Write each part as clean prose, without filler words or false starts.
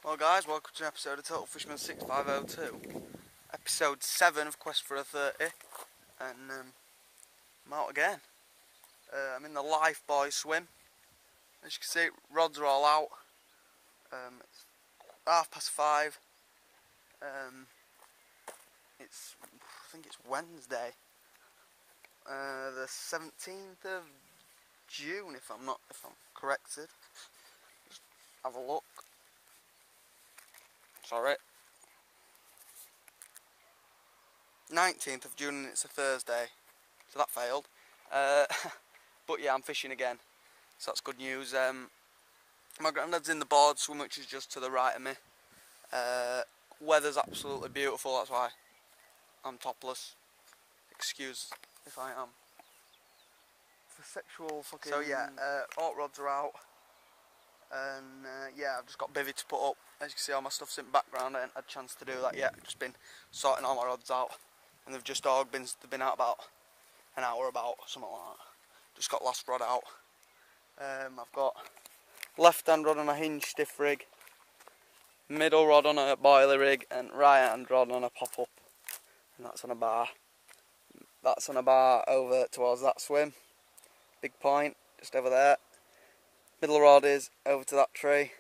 Well guys, welcome to an episode of Total Fisherman 6502. Episode 7 of Quest for a 30. And I'm out again. I'm in the Life Boy swim. As you can see, rods are all out. It's 5:30. I think it's Wednesday. The 17th of June, if I'm corrected. Just have a look. Sorry. 19th of June, and it's a Thursday, so that failed. But yeah, I'm fishing again, so that's good news. My granddad's in the board swim, which is just to the right of me. Weather's absolutely beautiful, that's why I'm topless. Excuse if I am. It's a sexual fucking... So yeah, alt rods are out. And yeah, I've just got bivvy to put up. As you can see, all my stuff's in the background. I haven't had a chance to do that yet. I've just been sorting all my rods out, and they've just all been out about an hour, something like that. Just got last rod out. I've got left-hand rod on a hinge stiff rig, middle rod on a boiler rig, and right-hand rod on a pop-up, and that's on a bar. That's on a bar over towards that swim. Big point, just over there. Middle rod is over to that tree,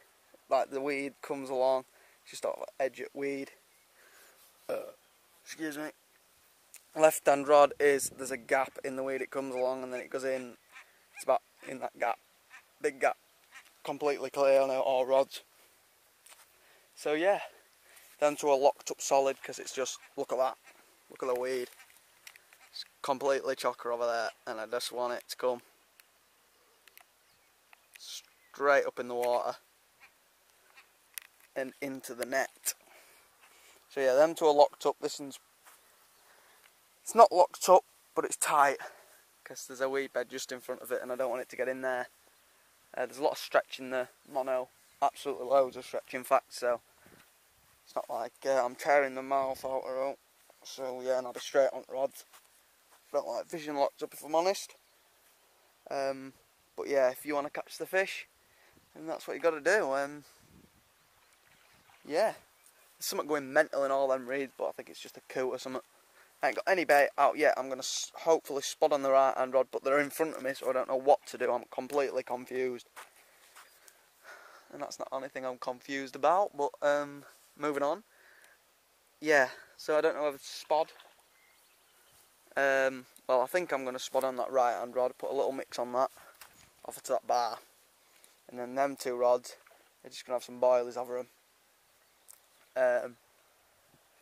like the weed comes along, just off the edge at weed. Excuse me. Left hand rod is, there's a gap in the weed, it comes along and then it goes in, it's about in that gap, big gap, completely clear on all rods. So yeah, them two are locked up solid because it's just, look at that, look at the weed. It's completely chocker over there, and I just want it to come straight up in the water and into the net. So yeah, them two are locked up. This one's, it's not locked up, but it's tight because there's a weed bed just in front of it and I don't want it to get in there. There's a lot of stretch in the mono, absolutely loads of stretch in fact, so it's not like I'm tearing the mouth out or out. So yeah, and I'll be straight on the rods. Don't like fishing locked up, if I'm honest. But yeah, if you want to catch the fish, then that's what you got to do. Yeah, there's something going mental in all them reeds, but I think it's just a coot or something. I ain't got any bait out yet. I'm going to hopefully spot on the right hand rod, but they're in front of me, so I don't know what to do. I'm completely confused. And that's not anything I'm confused about, but moving on. Yeah, so I don't know if it's spot. Well, I think I'm going to spot on that right hand rod, put a little mix on that, off to that bar. And then them two rods, they're just going to have some boilies over them.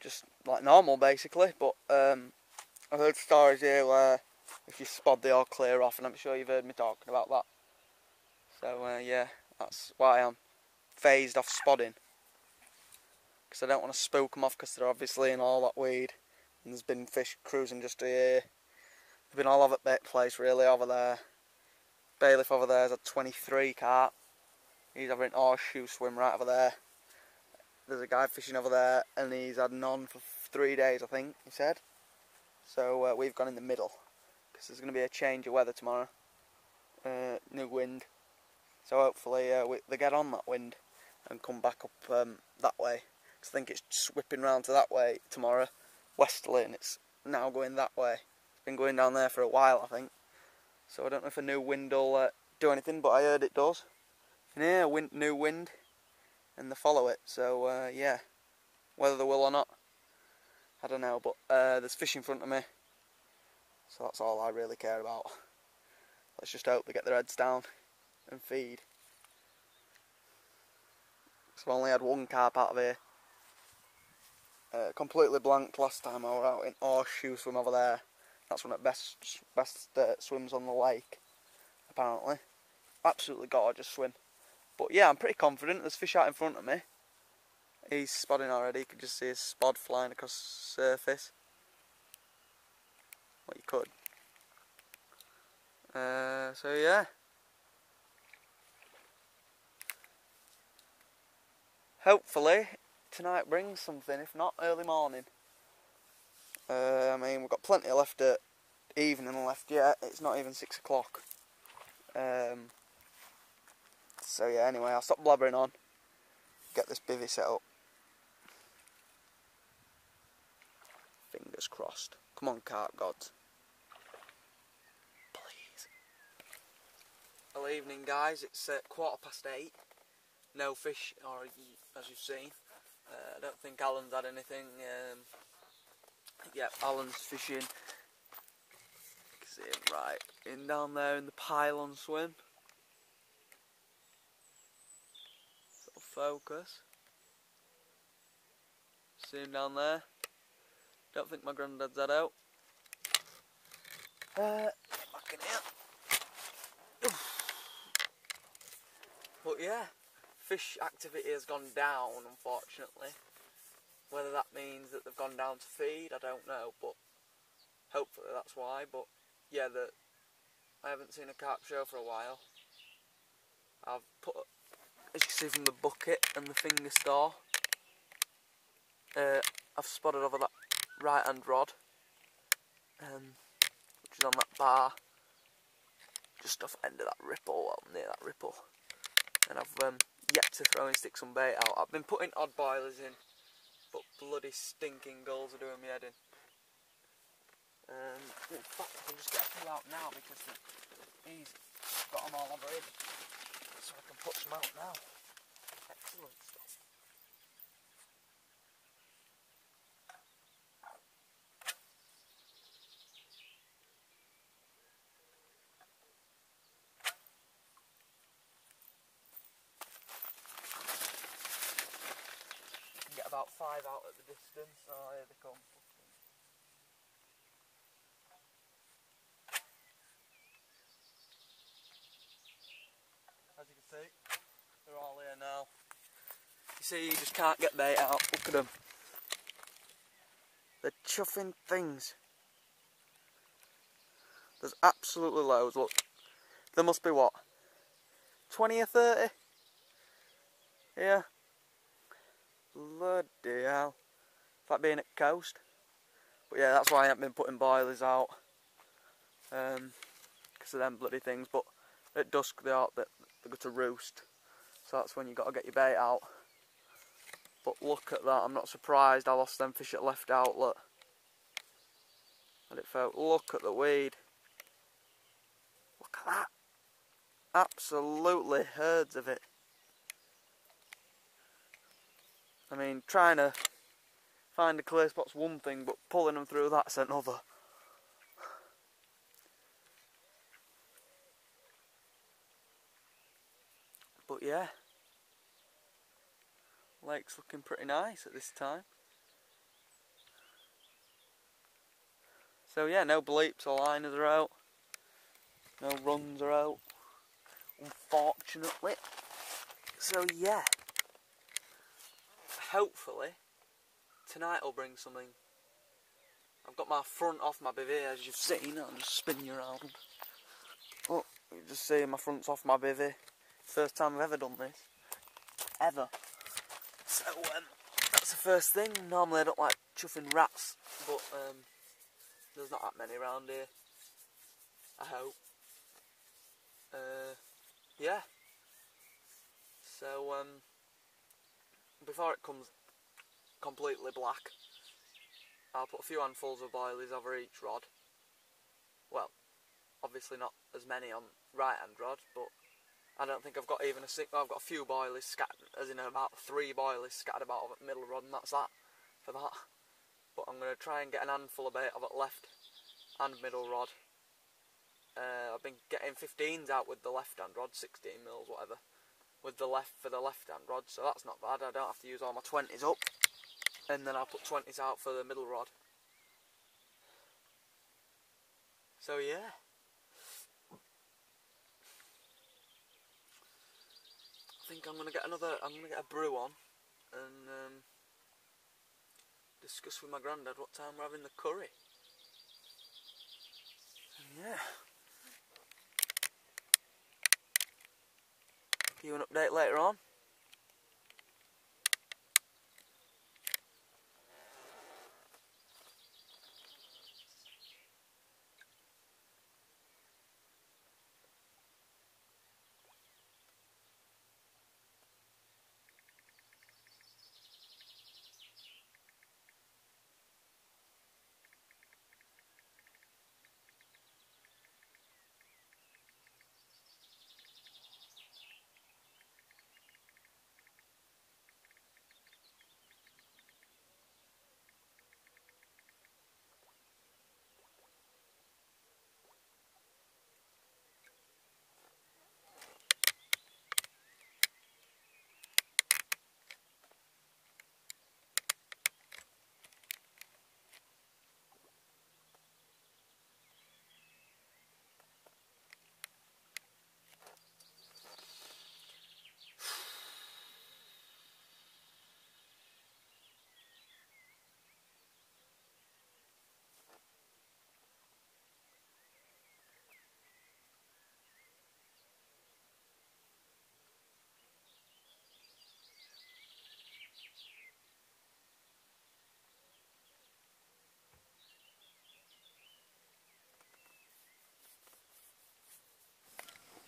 Just like normal basically, but I've heard stories here where if you spod they all clear off, and I'm sure you've heard me talking about that. So yeah, that's why I'm phased off spodding, because I don't want to spook them off, because they're obviously in all that weed, and there's been fish cruising just here. They've been all over that place really over there. Bailiff over there is a 23 carp. He's having a horseshoe swim right over there. There's a guy fishing over there and he's had none for 3 days, I think, he said. So we've gone in the middle, because there's going to be a change of weather tomorrow. New wind. So hopefully they get on that wind and come back up that way. Because I think it's whipping round to that way tomorrow, westerly, and it's now going that way. It's been going down there for a while, I think. So I don't know if a new wind will do anything, but I heard it does. And yeah, new wind, and they follow it. So yeah, whether they will or not, I don't know. But there's fish in front of me, so that's all I really care about. Let's just hope they get their heads down and feed. So I've only had one carp out of here. Completely blank last time I was out in horseshoe swim over there. That's one of the best swims on the lake, apparently. Absolutely gorgeous swim. But yeah, I'm pretty confident. There's fish out in front of me. He's spodding already. You can just see his spod flying across the surface. Well, you could. So yeah. Hopefully tonight brings something, if not early morning. I mean, we've got plenty left at evening left yet. It's not even 6 o'clock. So yeah, anyway, I'll stop blabbering on. get this bivvy set up. Fingers crossed. Come on, carp gods. Please. Well, evening, guys. It's 8:15. No fish, or as you've seen. I don't think Alan's had anything. Yep, Alan's fishing. You can see him right in down there in the pylon swim. Sort of focus. See him down there. Don't think my granddad's had out. Get back in here. But yeah, fish activity has gone down, unfortunately. Whether that means that they've gone down to feed, I don't know, but hopefully that's why. But yeah, I haven't seen a carp show for a while. I've put, as you can see from the bucket and the finger store, I've spotted over that right hand rod, which is on that bar, just off the end of that ripple, well, near that ripple. And I've yet to throw and stick some bait out. I've been putting odd boilers in, but bloody stinking gulls are doing me head in. In fact, I can just get a few out now because he's got them all over here, so I can put some out now. Excellent stuff. Get about 5 out at the distance. Oh, here they come. As you can see, they're all here now. You see, you just can't get bait out. Look at them. They're chuffing things. There's absolutely loads. Look, there must be what, 20 or 30? Yeah. Bloody hell. That being at coast. But yeah, that's why I haven't been putting boilies out. Because of them bloody things. But at dusk they go to roost. So that's when you got to get your bait out. But look at that. I'm not surprised I lost them fish at left outlet. And it felt, look at the weed. Look at that. Absolutely herds of it. I mean, trying to find a clear spot's one thing, but pulling them through that's another. But yeah, lake's looking pretty nice at this time. So yeah, no bleeps or liners are out. No runs are out, unfortunately. So yeah. Hopefully, tonight will bring something. I've got my front off my bivvy, as you've seen. I'll just spin you around. Oh, you just see my front's off my bivvy. First time I've ever done this. Ever. So, that's the first thing. Normally I don't like chuffing rats, but there's not that many around here. I hope. Yeah. So, before it comes completely black, I'll put a few handfuls of boilies over each rod. Well, obviously not as many on right hand rod, but I don't think I've got even a single. I've got a few boilies scattered, as in about 3 boilies scattered about over the middle rod, and that's that for that. But I'm going to try and get an handful of bait over the left and middle rod. I've been getting 15s out with the left hand rod, 16 mils, whatever, with the left for the left hand rod, so that's not bad. I don't have to use all my 20s up, and then I'll put 20s out for the middle rod. So yeah, I think I'm gonna get a brew on and discuss with my granddad what time we're having the curry. And yeah, give you an update later on.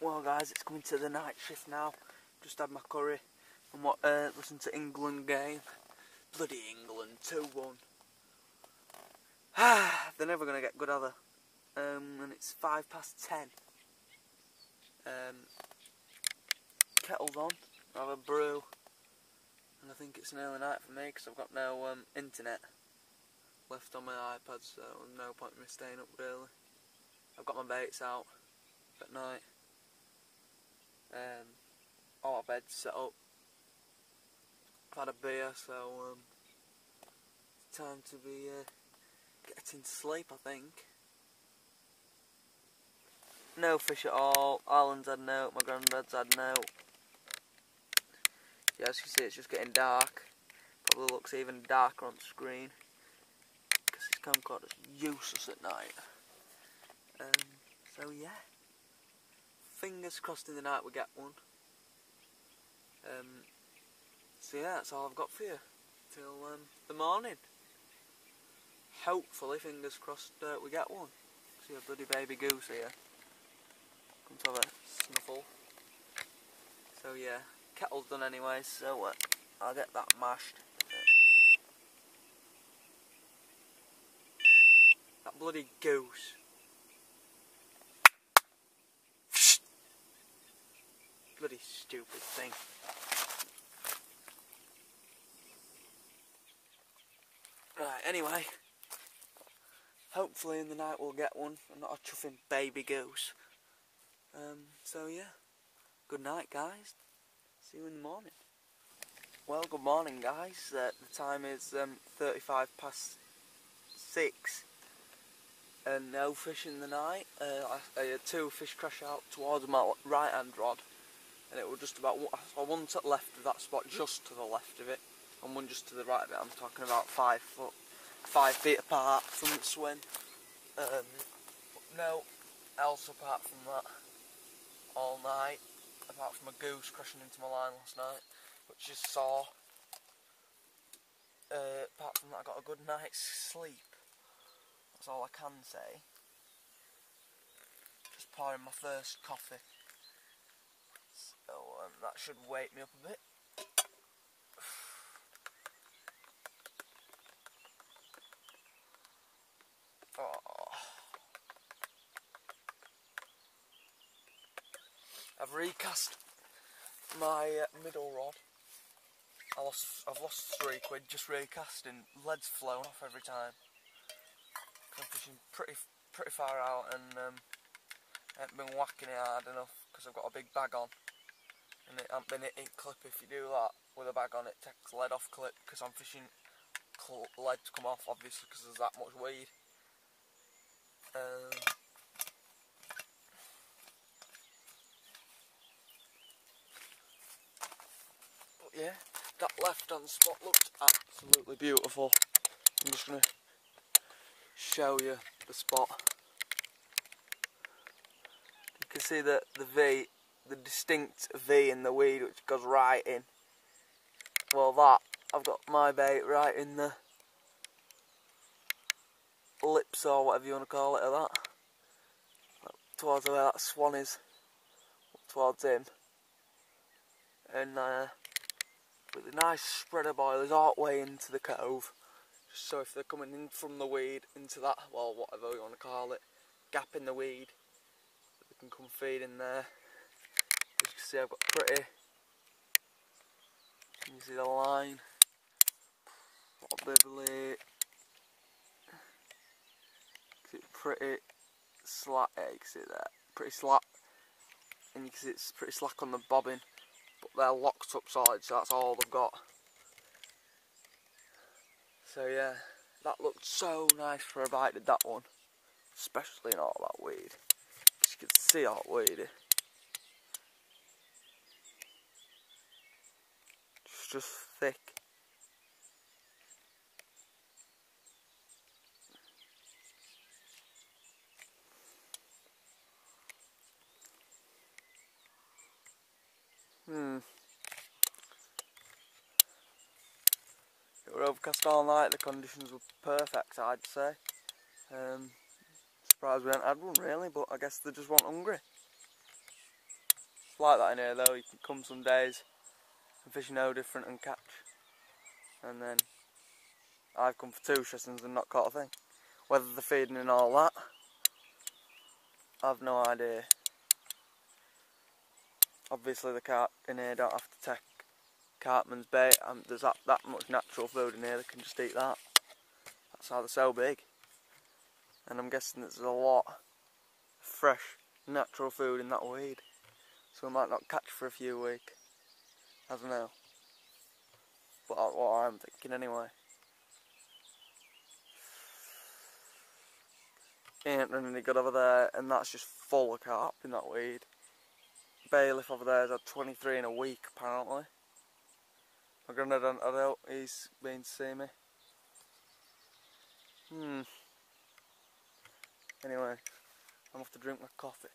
Well guys, it's coming to the night shift now. Just had my curry and listened to England game. Bloody England, 2-1. They're never going to get good, are they? And it's 10:05. Kettle's on, I'll have a brew. And I think it's an early night for me because I've got no internet left on my iPad, so no point in me staying up really. I've got my baits out at night. All our beds set up. I've had a beer, so it's time to be getting to sleep, I think. No fish at all. Alan's had no, my granddad's had no. Yeah, as you can see, it's just getting dark. Probably looks even darker on the screen because this camcorder's useless at night. So yeah, fingers crossed in the night we get one. So yeah, that's all I've got for you till the morning. Hopefully, fingers crossed, we get one. See a bloody baby goose here. Come to have a snuffle. So yeah, kettle's done anyway, so I'll get that mashed. That bloody goose. Bloody stupid thing. Right, anyway. Hopefully in the night we'll get one, and not a chuffing baby goose. So yeah. Good night, guys. See you in the morning. Well, good morning, guys. The time is 6:35, and no fish in the night. I had 2 fish crash out towards my right hand rod, and it was just about one to the left of that spot, just to the left of it, and one just to the right of it. I'm talking about 5 feet apart from the swim. No else apart from that all night, apart from a goose crashing into my line last night, which you saw. Apart from that, I got a good night's sleep. That's all I can say. Just pouring my first coffee, so that should wake me up a bit. Oh. I've recast my middle rod. I've lost 3 quid just recasting. Lead's flown off every time. I'm fishing pretty far out, and I haven't been whacking it hard enough because I've got a big bag on, and it hasn't been hitting clip. If you do that with a bag on, it takes lead off clip because I'm fishing lead to come off, obviously, because there's that much weed. But yeah, that left hand spot looks absolutely beautiful. I'm just going to show you the spot. You can see the V, the distinct V in the weed which goes right in. Well, I've got my bait right in the lips, or whatever you want to call it, of that. Towards where that swan is, towards him. And with a nice spread of boilers all the way into the cove. Just so if they're coming in from the weed into that, well, whatever you want to call it, gap in the weed, they can come feed in there. As you can see, I've got pretty. Can you see the line? What a bibbly. Pretty slack. Yeah, you can see that. Pretty slack, and you can see it's pretty slack on the bobbin, but they're locked up solid, so that's all they've got. So yeah, that looked so nice for a bite, did that one, especially in all that weed. As you can see all that weed. It's just thick. It were overcast all night, the conditions were perfect, I'd say. Surprised we hadn't had one really, but I guess they just weren't hungry. like that in here though. You can come some days and fish no different and catch. And then I've come for 2 sessions and not caught a thing. Whether they're feeding and all that, I've no idea. Obviously the carp in here don't have to take carpman's bait, and there's that much natural food in here, they can just eat that. That's how they're so big. And I'm guessing there's a lot of fresh, natural food in that weed. So we might not catch for a few weeks. I don't know. But that's what I'm thinking anyway. Ain't running any good over there, and that's just full of carp in that weed. Bailiff over there has had 23 in a week apparently. My granddad hasn't had out, he's been to see me. Anyway, I'm off to drink my coffee.